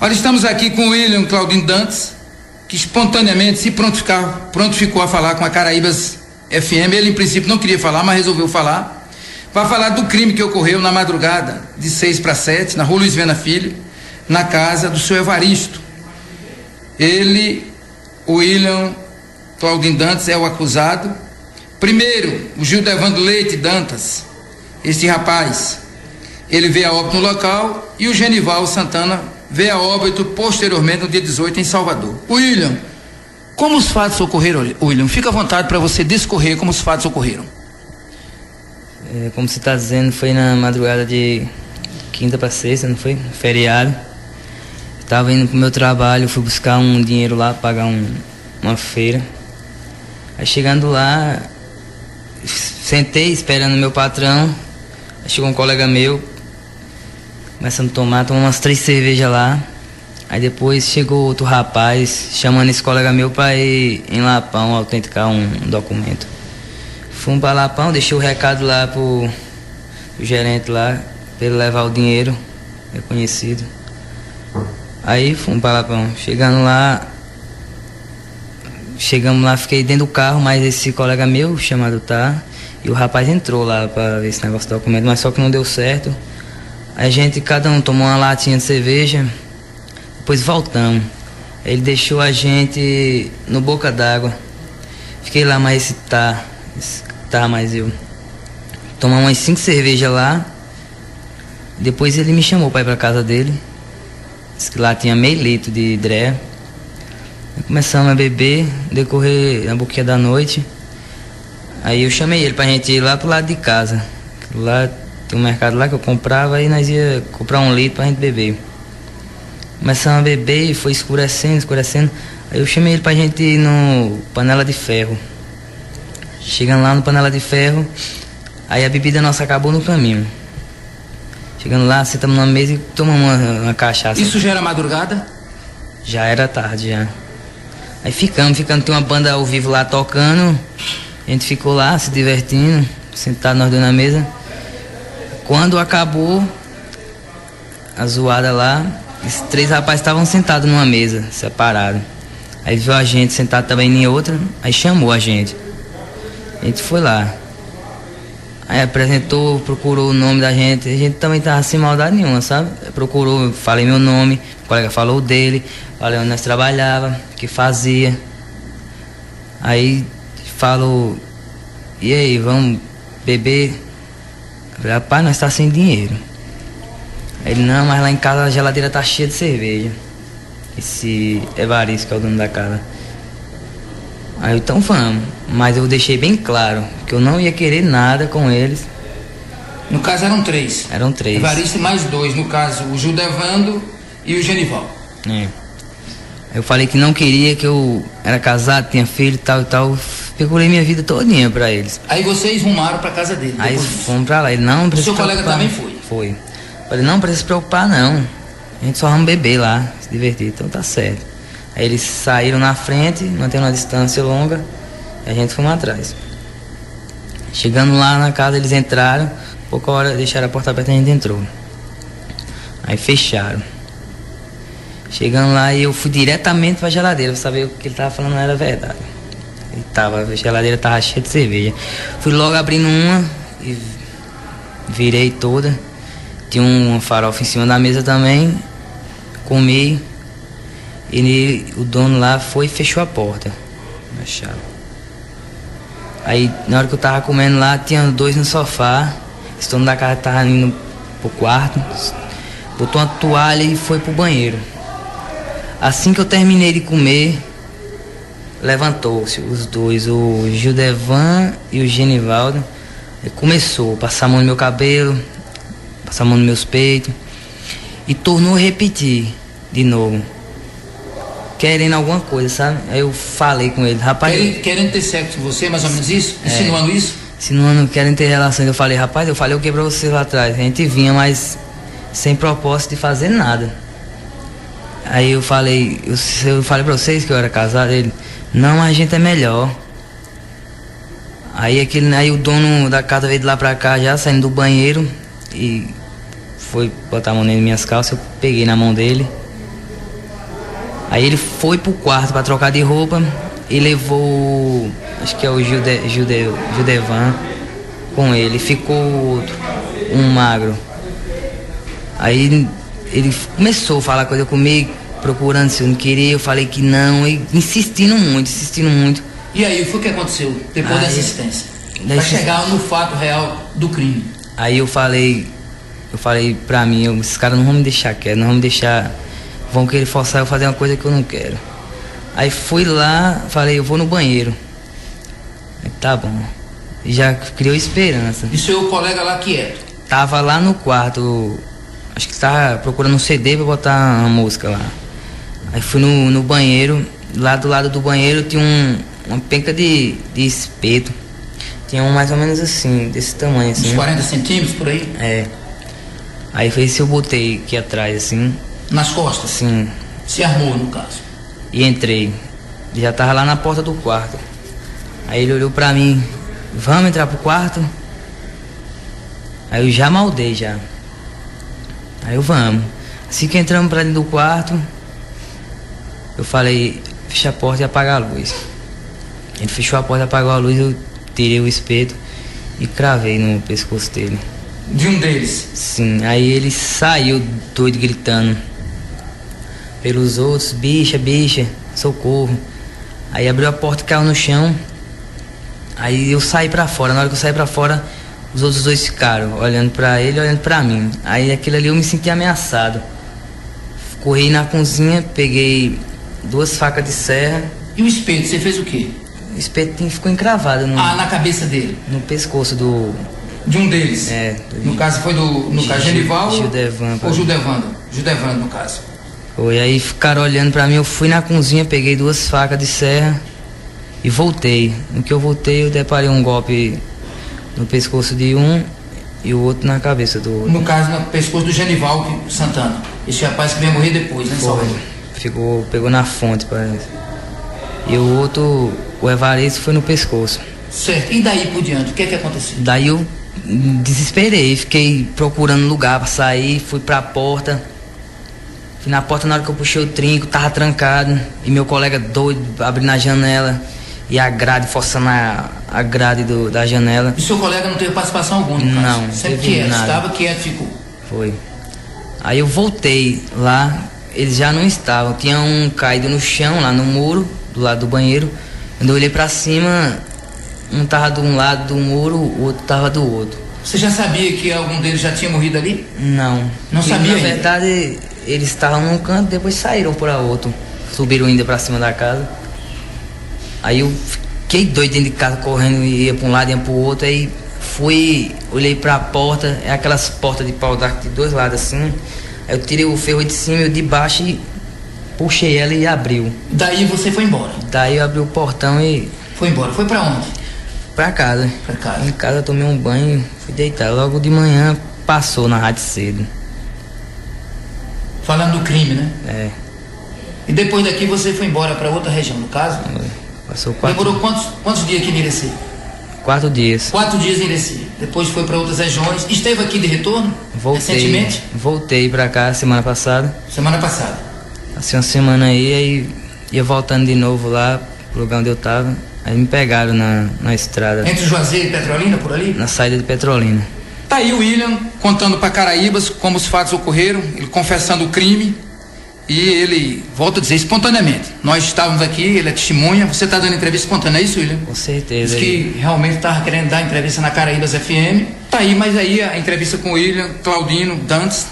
Olha, estamos aqui com o William Claudino Dantas, que espontaneamente se prontificou a falar com a Caraíbas FM. Ele, em princípio, não queria falar, mas resolveu falar. Vai falar do crime que ocorreu na madrugada de 6 para 7, na rua Luiz Vena Filho, na casa do seu Evaristo. Ele, o William Claudino Dantas, é o acusado. Primeiro, o Gildevando Leite Dantas, este rapaz, ele veio a óbito no local, e o Genival Santana veio a óbito posteriormente no dia 18 em Salvador. William, como os fatos ocorreram, William? Fica à vontade para você discorrer como os fatos ocorreram. Como você está dizendo, foi na madrugada de quinta para sexta, não foi? Feriado. Estava indo para o meu trabalho, fui buscar um dinheiro lá, pagar uma feira. Aí chegando lá, sentei esperando meu patrão. Aí chegou um colega meu, começando a tomar umas 3 cervejas lá. Aí depois chegou outro rapaz chamando esse colega meu para ir em Lapão autenticar um documento. Fomos para Lapão, deixei o recado lá pro gerente lá, para ele levar o dinheiro, reconhecido. Aí fomos para Lapão. Chegamos lá, fiquei dentro do carro, mas esse colega meu, chamado Tá, e o rapaz entrou lá para ver esse negócio do documento, mas só que não deu certo. Aí cada um tomou uma latinha de cerveja, depois voltamos. Ele deixou a gente no Boca d'Água. Fiquei lá, mas esse Tá, mas eu tomamos umas 5 cervejas lá. Depois ele me chamou para ir para casa dele. Disse que lá tinha meio litro de dré. Começamos a beber, decorrer na boquinha da noite. Aí eu chamei ele pra gente ir lá pro lado de casa. Lá tem um mercado lá que eu comprava, e nós ia comprar 1 litro pra gente beber. Começamos a beber e foi escurecendo. Aí eu chamei ele pra gente ir no Panela de Ferro. Chegando lá no Panela de Ferro, aí a bebida nossa acabou no caminho. Chegando lá, sentamos numa mesa e tomamos uma cachaça. Isso já era madrugada? Já era tarde, já. Aí ficamos, tem uma banda ao vivo lá tocando. A gente ficou lá se divertindo, sentado nós dois na mesa. Quando acabou a zoada lá, esses 3 rapazes estavam sentados numa mesa, separados. Aí viu a gente sentado também em outra, aí chamou a gente. A gente foi lá. Aí apresentou, procurou o nome da gente. A gente também tava sem maldade nenhuma, sabe? Procurou, falei meu nome, o colega falou o dele, falei onde nós trabalhava, o que fazia. Aí falou, e aí, vamos beber? Eu falei, rapaz, nós tá sem dinheiro. Aí ele, não, mas lá em casa a geladeira tá cheia de cerveja. Esse Evaristo, que é o dono da casa. Aí então vamos, mas eu deixei bem claro que eu não ia querer nada com eles. No caso eram 3. Eram 3. Evaristo e mais 2, no caso o Gildevando e o Genival. Eu falei que não queria, que eu era casado, tinha filho e tal. Procurei minha vida todinha pra eles. Aí vocês rumaram pra casa dele. Aí fomos pra lá, ele não precisa. O seu colega também foi? Foi. Falei, não precisa se preocupar não. A gente só vamos beber lá, se divertir, então tá certo. Aí eles saíram na frente, mantendo uma distância longa, e a gente fomos atrás. Chegando lá na casa, eles entraram, pouca hora deixaram a porta aberta e a gente entrou. Aí fecharam. Chegando lá, eu fui diretamente pra geladeira, pra saber o que ele tava falando não era verdade. A geladeira tava cheia de cerveja. Fui logo abrindo uma e virei toda. Tinha uma farofa em cima da mesa também, comi. E o dono lá foi e fechou a porta. Aí na hora que eu tava comendo lá, tinha 2 no sofá. Esse dono da casa tava indo pro quarto, botou uma toalha e foi pro banheiro. Assim que eu terminei de comer, levantou-se os 2, o Gildevan e o Genivaldo. Ele começou a passar a mão no meu cabelo, passar a mão nos meus peitos, e tornou a repetir de novo, querendo alguma coisa, sabe? Aí eu falei com ele, rapaz... Querendo ter sexo com você, mais ou menos isso? Insinuando isso? Insinuando, querendo ter relações. Eu falei, rapaz, o que pra você lá atrás? A gente vinha, mas sem propósito de fazer nada. Aí eu falei pra vocês que eu era casado. Ele, não, a gente é melhor. Aí o dono da casa veio de lá pra cá já, saindo do banheiro, e foi botar a mão nas minhas calças. Eu peguei na mão dele Aí ele foi pro quarto para trocar de roupa e levou, acho que é o Judevan com ele. Ficou outro, um magro. Aí ele começou a falar coisa comigo, procurando se eu não queria, eu falei que não, e insistindo muito. E aí, foi o que aconteceu depois dessa insistência? Pra chegar no fato real do crime. Aí eu falei pra mim, esses caras não vão me deixar quieto, não vão me deixar, vão querer forçar eu fazer uma coisa que eu não quero. Aí fui lá, falei, eu vou no banheiro. Aí, tá bom. E já criou esperança. E seu colega lá quieto? Tava lá no quarto, acho que tava procurando um CD pra botar uma música lá. Aí fui no banheiro, lá do lado do banheiro tinha uma penca de espeto. Tinha um mais ou menos assim, desse tamanho assim. Uns 40 centímetros por aí? É. Aí foi isso, eu botei aqui atrás assim. Nas costas? Sim. Se armou no caso? E entrei. Já tava lá na porta do quarto. Aí ele olhou pra mim, vamos entrar pro quarto? Aí eu já maldei já. Aí eu, vamos. Assim que entramos pra dentro do quarto, eu falei, fecha a porta e apaga a luz. Ele fechou a porta e apagou a luz, eu tirei o espeto e cravei no pescoço dele. De um deles? Sim, aí ele saiu doido gritando pelos outros, bicha, socorro. Aí abriu a porta e caiu no chão. Aí eu saí pra fora, na hora que eu saí pra fora, os outros dois ficaram olhando pra ele e olhando pra mim. Aí aquilo ali eu me senti ameaçado. Corri na cozinha, peguei 2 facas de serra. E o espeto, você fez o quê? O espeto ficou encravado na cabeça dele? No pescoço do... De um deles? É. No caso foi no caso Genival? Judevan. Ou Judevando? Judevando, no caso. Foi, aí ficaram olhando pra mim, eu fui na cozinha, peguei 2 facas de serra e voltei. No que eu voltei, eu deparei um golpe no pescoço de um e o outro na cabeça do outro. No caso, no pescoço do Genival Santana. Esse rapaz que veio morrer depois, né? Foi. Pegou na fonte, parece. E o outro, o Evaristo, foi no pescoço. Certo. E daí por diante, o que é que aconteceu? Daí eu desesperei, fiquei procurando lugar pra sair, fui pra porta. Fui na porta, na hora que eu puxei o trinco, tava trancado. E meu colega doido, abrindo a janela. E a grade, forçando a grade da janela. E seu colega não teve participação alguma no caso? Não, sempre quieto, estava quieto, ficou. Foi. Aí eu voltei lá, eles já não estavam. Tinha um caído no chão, lá no muro, do lado do banheiro. Quando eu olhei pra cima, um tava de um lado do muro, o outro tava do outro. Você já sabia que algum deles já tinha morrido ali? Não. Não sabia ainda? Na verdade, eles estavam num canto, depois saíram para outro. Subiram ainda pra cima da casa. Aí eu fiquei doido dentro de casa, correndo, ia pra um lado, ia pro outro. Aí fui, olhei pra porta, é aquelas portas de pau d'arco de 2 lados assim. Aí eu tirei o ferro de cima e o de baixo e puxei ela e abriu. Daí você foi embora? Daí eu abri o portão e... Foi embora. Foi pra onde? Pra casa. Pra casa. Em casa tomei um banho, fui deitar. Logo de manhã passou na rádio cedo. Falando do crime, né? É. E depois daqui você foi embora pra outra região, no caso? Passou 4... Demorou quantos dias aqui em Irecê? 4 dias. 4 dias em Irecê. Depois foi pra outras regiões. Esteve aqui de retorno? Recentemente? Voltei pra cá semana passada. Semana passada. Passei uma semana aí ia voltando de novo lá pro lugar onde eu tava. Aí me pegaram na estrada. Entre Juazeiro e Petrolina, por ali? Na saída de Petrolina. Tá aí o William contando pra Caraíbas como os fatos ocorreram, ele confessando o crime e ele, volta a dizer, espontaneamente. Nós estávamos aqui, ele é testemunha, você tá dando entrevista espontânea, é isso, William? Com certeza. Diz que realmente tava querendo dar entrevista na Caraíbas FM. Tá aí, mas aí a entrevista com o William Claudino Dantas